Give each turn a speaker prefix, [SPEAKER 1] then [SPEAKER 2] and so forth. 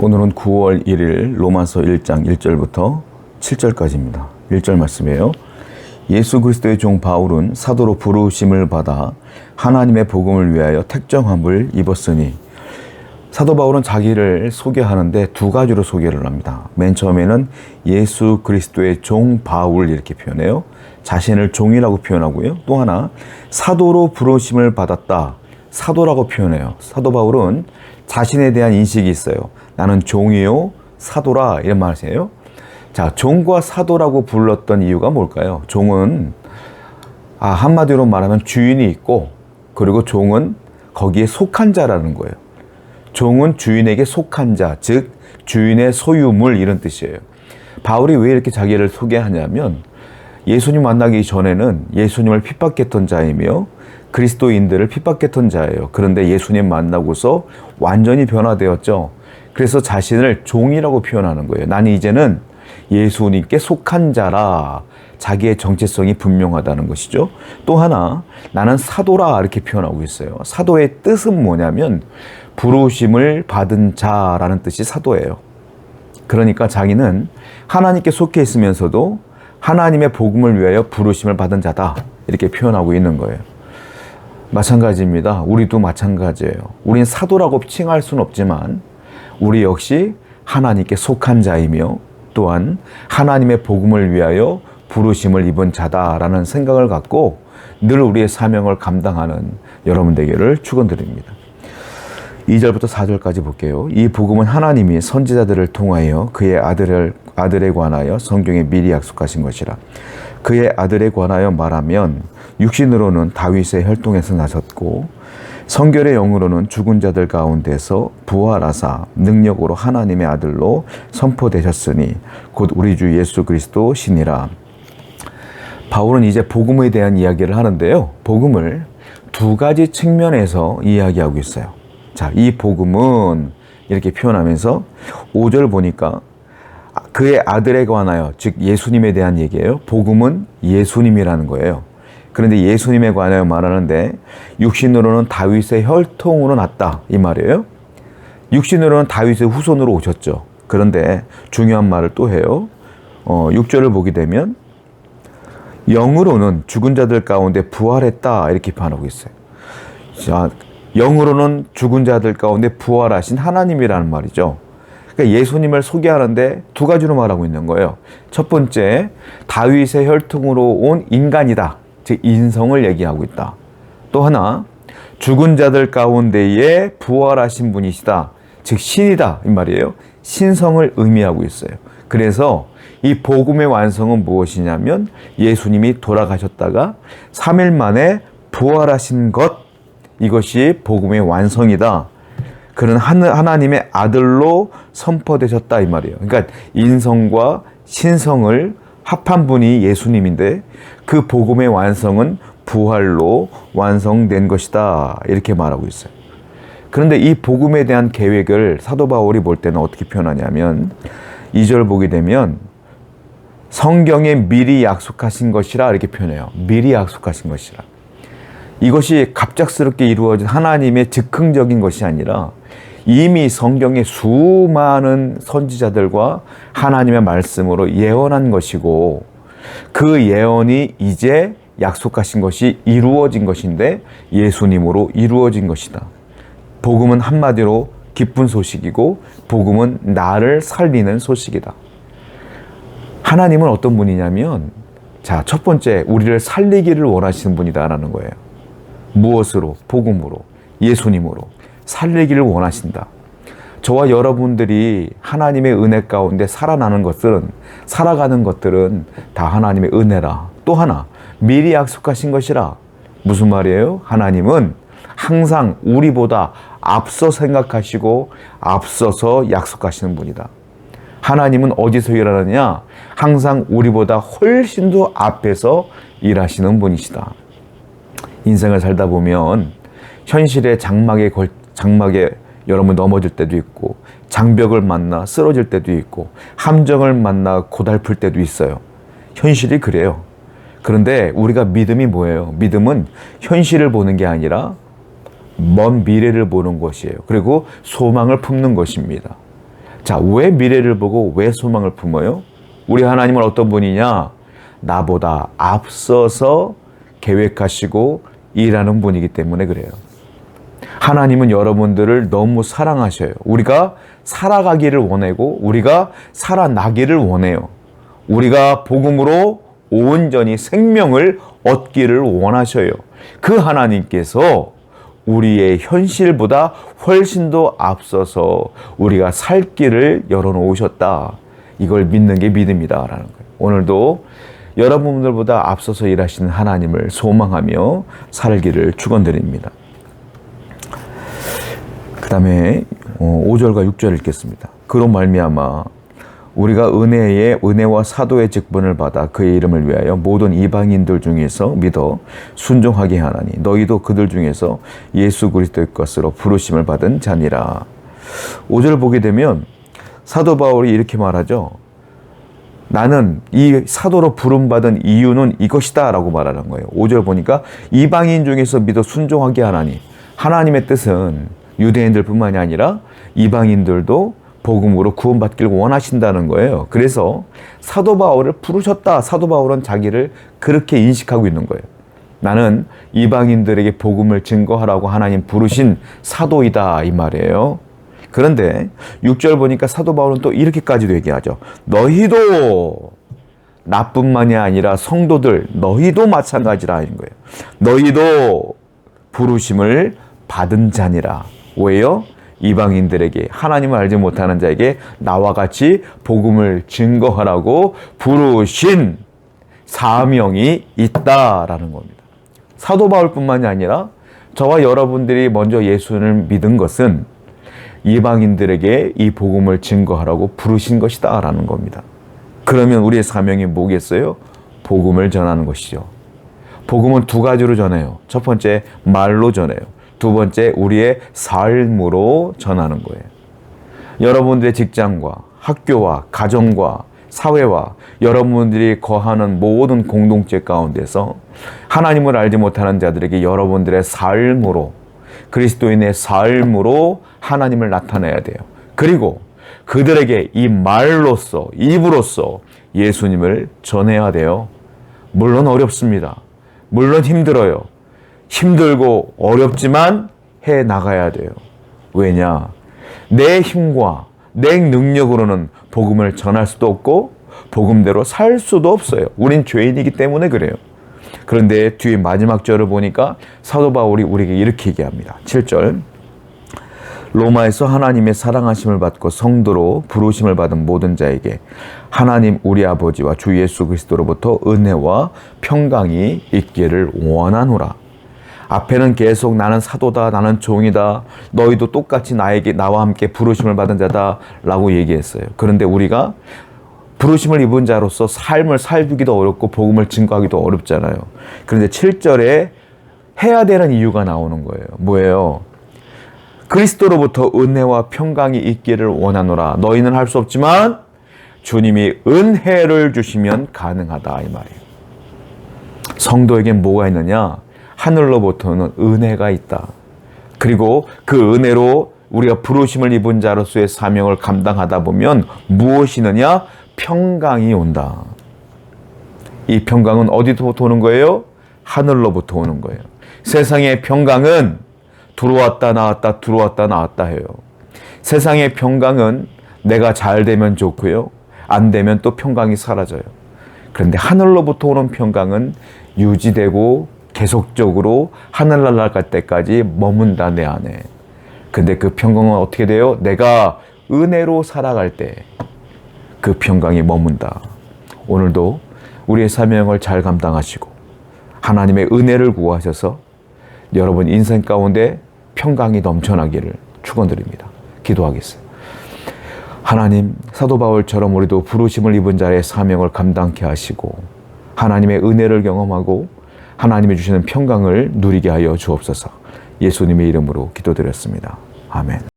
[SPEAKER 1] 오늘은 9월 1일 로마서 1장 1절부터 7절까지입니다. 1절 말씀이에요. 예수 그리스도의 종 바울은 사도로 부르심을 받아 하나님의 복음을 위하여 택정함을 입었으니, 사도 바울은 자기를 소개하는데 두 가지로 소개를 합니다. 맨 처음에는 예수 그리스도의 종 바울 이렇게 표현해요. 자신을 종이라고 표현하고요. 또 하나 사도로 부르심을 받았다, 사도라고 표현해요. 사도 바울은 자신에 대한 인식이 있어요. 나는 종이요 사도라, 이런 말이에요. 자, 종과 사도라고 불렀던 이유가 뭘까요? 종은 한마디로 말하면 주인이 있고, 그리고 종은 거기에 속한 자라는 거예요. 종은 주인에게 속한 자, 즉 주인의 소유물, 이런 뜻이에요. 바울이 왜 이렇게 자기를 소개하냐면, 예수님 만나기 전에는 예수님을 핍박했던 자이며 그리스도인들을 핍박했던 자예요. 그런데 예수님 만나고서 완전히 변화되었죠. 그래서 자신을 종이라고 표현하는 거예요. 나는 이제는 예수님께 속한 자라. 자기의 정체성이 분명하다는 것이죠. 또 하나, 나는 사도라, 이렇게 표현하고 있어요. 사도의 뜻은 뭐냐면 부르심을 받은 자라는 뜻이 사도예요. 그러니까 자기는 하나님께 속해 있으면서도 하나님의 복음을 위하여 부르심을 받은 자다, 이렇게 표현하고 있는 거예요. 마찬가지입니다. 우리도 마찬가지예요. 우린 사도라고 칭할 수는 없지만 우리 역시 하나님께 속한 자이며 또한 하나님의 복음을 위하여 부르심을 입은 자다라는 생각을 갖고 늘 우리의 사명을 감당하는 여러분 되기를 축원드립니다. 2절부터 4절까지 볼게요. 이 복음은 하나님이 선지자들을 통하여 그의 아들에 관하여 성경에 미리 약속하신 것이라. 그의 아들에 관하여 말하면 육신으로는 다윗의 혈통에서 나셨고 성결의 영으로는 죽은 자들 가운데서 부활하사 능력으로 하나님의 아들로 선포되셨으니 곧 우리 주 예수 그리스도 신이라. 바울은 이제 복음에 대한 이야기를 하는데요. 복음을 두 가지 측면에서 이야기하고 있어요. 자, 이 복음은 이렇게 표현하면서 5절 보니까 그의 아들에 관하여, 즉 예수님에 대한 얘기예요. 복음은 예수님이라는 거예요. 그런데 예수님에 관하여 말하는데 육신으로는 다윗의 혈통으로 났다, 이 말이에요. 육신으로는 다윗의 후손으로 오셨죠. 그런데 중요한 말을 또 해요. 6절을 보게 되면 영으로는 죽은 자들 가운데 부활했다, 이렇게 표현하고 있어요. 자, 영으로는 죽은 자들 가운데 부활하신 하나님이라는 말이죠. 그러니까 예수님을 소개하는데 두 가지로 말하고 있는 거예요. 첫 번째, 다윗의 혈통으로 온 인간이다, 즉 인성을 얘기하고 있다. 또 하나, 죽은 자들 가운데에 부활하신 분이시다, 즉 신이다, 이 말이에요. 신성을 의미하고 있어요. 그래서 이 복음의 완성은 무엇이냐면 예수님이 돌아가셨다가 3일 만에 부활하신 것, 이것이 복음의 완성이다. 그는 하나님의 아들로 선포되셨다, 이 말이에요. 그러니까 인성과 신성을 합한 분이 예수님인데 그 복음의 완성은 부활로 완성된 것이다, 이렇게 말하고 있어요. 그런데 이 복음에 대한 계획을 사도 바울이 볼 때는 어떻게 표현하냐면 2절 보게 되면 성경에 미리 약속하신 것이라, 이렇게 표현해요. 미리 약속하신 것이라. 이것이 갑작스럽게 이루어진 하나님의 즉흥적인 것이 아니라 이미 성경의 수많은 선지자들과 하나님의 말씀으로 예언한 것이고, 그 예언이 이제 약속하신 것이 이루어진 것인데 예수님으로 이루어진 것이다. 복음은 한마디로 기쁜 소식이고 복음은 나를 살리는 소식이다. 하나님은 어떤 분이냐면, 자, 첫 번째, 우리를 살리기를 원하시는 분이다라는 거예요. 무엇으로? 복음으로, 예수님으로 살리기를 원하신다. 저와 여러분들이 하나님의 은혜 가운데 살아가는 것들은 다 하나님의 은혜라. 또 하나, 미리 약속하신 것이라. 무슨 말이에요? 하나님은 항상 우리보다 앞서 생각하시고 앞서서 약속하시는 분이다. 하나님은 어디서 일하느냐? 항상 우리보다 훨씬 더 앞에서 일하시는 분이시다. 인생을 살다 보면 현실의 장막에 여러분 넘어질 때도 있고, 장벽을 만나 쓰러질 때도 있고, 함정을 만나 고달플 때도 있어요. 현실이 그래요. 그런데 우리가 믿음이 뭐예요? 믿음은 현실을 보는 게 아니라 먼 미래를 보는 것이에요. 그리고 소망을 품는 것입니다. 자, 왜 미래를 보고 왜 소망을 품어요? 우리 하나님은 어떤 분이냐? 나보다 앞서서 계획하시고 일하는 분이기 때문에 그래요. 하나님은 여러분들을 너무 사랑하셔요. 우리가 살아가기를 원하고 우리가 살아나기를 원해요. 우리가 복음으로 온전히 생명을 얻기를 원하셔요. 그 하나님께서 우리의 현실보다 훨씬 더 앞서서 우리가 살 길을 열어놓으셨다. 이걸 믿는 게 믿음이다라는 거예요. 오늘도 여러분들보다 앞서서 일하시는 하나님을 소망하며 살기를 축원드립니다. 그 다음에 5절과 6절 읽겠습니다. 그로 말미암아 우리가 은혜와 사도의 직분을 받아 그의 이름을 위하여 모든 이방인들 중에서 믿어 순종하게 하나니 너희도 그들 중에서 예수 그리스도의 것으로 부르심을 받은 자니라. 5절 보게 되면 사도 바울이 이렇게 말하죠. 나는 이 사도로 부름받은 이유는 이것이다 라고 말하는 거예요. 5절 보니까 이방인 중에서 믿어 순종하게 하나니, 하나님의 뜻은 유대인들 뿐만이 아니라 이방인들도 복음으로 구원받기를 원하신다는 거예요. 그래서 사도 바울을 부르셨다. 사도 바울은 자기를 그렇게 인식하고 있는 거예요. 나는 이방인들에게 복음을 증거하라고 하나님 부르신 사도이다 이 말이에요. 그런데 6절 보니까 사도 바울은 또 이렇게까지도 얘기하죠. 너희도 나뿐만이 아니라 성도들 너희도 마찬가지라 하는 거예요. 너희도 부르심을 받은 자니라. 왜요? 이방인들에게, 하나님을 알지 못하는 자에게 나와 같이 복음을 증거하라고 부르신 사명이 있다라는 겁니다. 사도 바울뿐만이 아니라 저와 여러분들이 먼저 예수를 믿은 것은 이방인들에게 이 복음을 증거하라고 부르신 것이다 라는 겁니다. 그러면 우리의 사명이 뭐겠어요? 복음을 전하는 것이죠. 복음은 두 가지로 전해요. 첫 번째 말로 전해요. 두 번째 우리의 삶으로 전하는 거예요. 여러분들의 직장과 학교와 가정과 사회와 여러분들이 거하는 모든 공동체 가운데서 하나님을 알지 못하는 자들에게 여러분들의 삶으로, 그리스도인의 삶으로 하나님을 나타내야 돼요. 그리고 그들에게 이 말로써, 입으로써 예수님을 전해야 돼요. 물론 어렵습니다. 물론 힘들어요. 힘들고 어렵지만 해 나가야 돼요. 왜냐? 내 힘과 내 능력으로는 복음을 전할 수도 없고 복음대로 살 수도 없어요. 우린 죄인이기 때문에 그래요. 그런데 뒤에 마지막 절을 보니까 사도 바울이 우리에게 이렇게 얘기합니다. 7절. 로마에서 하나님의 사랑하심을 받고 성도로 부르심을 받은 모든 자에게 하나님 우리 아버지와 주 예수 그리스도로부터 은혜와 평강이 있기를 원하노라. 앞에는 계속 나는 사도다, 나는 종이다, 너희도 똑같이 나와 함께 부르심을 받은 자다 라고 얘기했어요. 그런데 우리가 부르심을 입은 자로서 삶을 살기도 어렵고 복음을 증거하기도 어렵잖아요. 그런데 7절에 해야 되는 이유가 나오는 거예요. 뭐예요? 그리스도로부터 은혜와 평강이 있기를 원하노라. 너희는 할 수 없지만 주님이 은혜를 주시면 가능하다 이 말이에요. 성도에겐 뭐가 있느냐? 하늘로부터는 은혜가 있다. 그리고 그 은혜로 우리가 부르심을 입은 자로서의 사명을 감당하다 보면 무엇이 있느냐? 평강이 온다. 이 평강은 어디서부터 오는 거예요? 하늘로부터 오는 거예요. 세상의 평강은 들어왔다 나왔다 들어왔다 나왔다 해요. 세상의 평강은 내가 잘 되면 좋고요. 안 되면 또 평강이 사라져요. 그런데 하늘로부터 오는 평강은 유지되고 계속적으로 하늘날 갈 때까지 머문다 내 안에. 근데 그 평강은 어떻게 돼요? 내가 은혜로 살아갈 때 그 평강이 머문다. 오늘도 우리의 사명을 잘 감당하시고 하나님의 은혜를 구하셔서 여러분 인생 가운데 평강이 넘쳐나기를 축원드립니다. 기도하겠습니다. 하나님, 사도 바울처럼 우리도 부르심을 입은 자의 사명을 감당케 하시고 하나님의 은혜를 경험하고 하나님이 주시는 평강을 누리게 하여 주옵소서. 예수님의 이름으로 기도드렸습니다. 아멘.